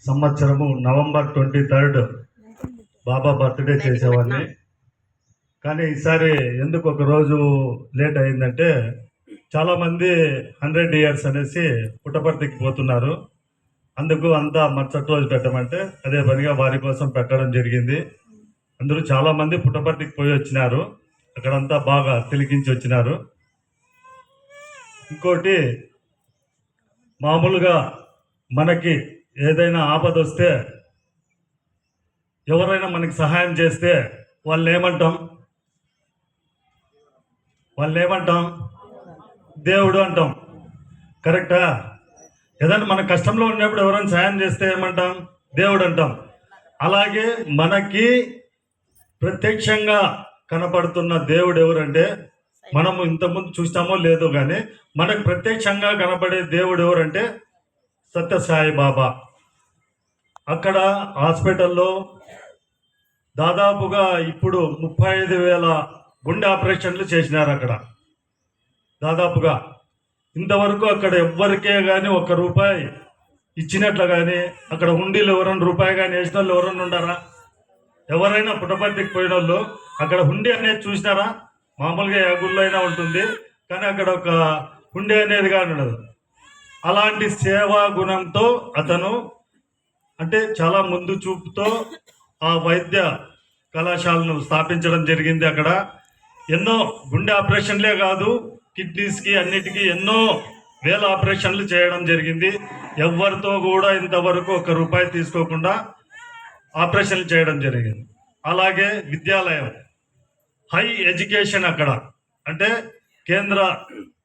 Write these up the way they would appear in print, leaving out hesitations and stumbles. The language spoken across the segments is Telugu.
సంవత్సరము నవంబర్ 23 బాబా బర్త్డే చేసేవాడిని. కానీ ఈసారి ఎందుకు ఒక రోజు లేట్ అయిందంటే చాలామంది 100 ఇయర్స్ అనేసి పుట్టపర్తికి పోతున్నారు. అందుకు అంతా మరుసటి రోజు పెట్టమంటే అదే పనిగా వారి కోసం పెట్టడం జరిగింది. అందరూ చాలామంది పుట్టపర్తికి పోయి వచ్చినారు. అక్కడంతా బాగా తిలికించి వచ్చినారు. ఇంకోటి, మామూలుగా మనకి ఏదైనా ఆపద వస్తే ఎవరైనా మనకి సహాయం చేస్తే వాళ్ళని ఏమంటాం? దేవుడు అంటాం. కరెక్టా? ఏదైనా మన కష్టంలో ఉన్నప్పుడు ఎవరైనా సహాయం చేస్తే ఏమంటాం? దేవుడు అంటాం. అలాగే మనకి ప్రత్యక్షంగా కనపడుతున్న దేవుడు ఎవరంటే, మనము ఇంతకుముందు చూస్తామో లేదో కానీ మనకు ప్రత్యక్షంగా కనపడే దేవుడు ఎవరంటే సత్యసాయి బాబా. అక్కడ హాస్పిటల్లో దాదాపుగా ఇప్పుడు 35,000 గుండె ఆపరేషన్లు చేసినారు. అక్కడ దాదాపుగా ఇంతవరకు అక్కడ ఎవ్వరికే కానీ 1 రూపాయి ఇచ్చినట్లు కానీ, అక్కడ హుండీలు ఎవరైనా రూపాయి కానీ వేసిన వాళ్ళు ఎవరైనా ఉండారా? ఎవరైనా పుట్టపర్తికి పోయిన వాళ్ళు అక్కడ హుండీ అనేది చూసినారా? మామూలుగా ఏ గుళ్ళో అయినా ఉంటుంది, కానీ అక్కడ ఒక హుండీ అనేది కానీ ఉండదు. అలాంటి సేవా గుణంతో అతను అంటే చాలా ముందు చూపుతో ఆ వైద్య కళాశాలను స్థాపించడం జరిగింది. అక్కడ ఎన్నో గుండె ఆపరేషన్లే కాదు, కిడ్నీస్కి అన్నిటికీ ఎన్నో వేల ఆపరేషన్లు చేయడం జరిగింది. ఎవరితో కూడా ఇంతవరకు 1 రూపాయి తీసుకోకుండా ఆపరేషన్లు చేయడం జరిగింది. అలాగే విద్యాలయం, హై ఎడ్యుకేషన్ అక్కడ, అంటే కేంద్ర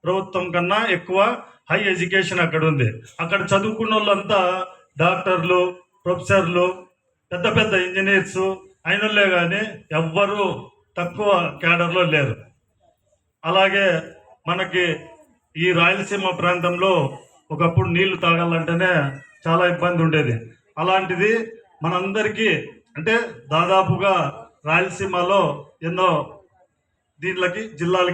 ప్రభుత్వం కన్నా ఎక్కువ హై ఎడ్యుకేషన్ అక్కడ ఉంది. అక్కడ చదువుకున్న వాళ్ళంతా డాక్టర్లు, ప్రొఫెసర్లు, పెద్ద పెద్ద ఇంజనీర్స్ అయినోళ్ళే కానీ ఎవ్వరూ తక్కువ క్యాడర్లో లేరు. అలాగే మనకి ఈ రాయలసీమ ప్రాంతంలో ఒకప్పుడు నీళ్లు తాగాలంటేనే చాలా ఇబ్బంది ఉండేది. అలాంటిది మనందరికీ అంటే దాదాపుగా రాయలసీమలో ఎన్నో దీనికి జిల్లాలకి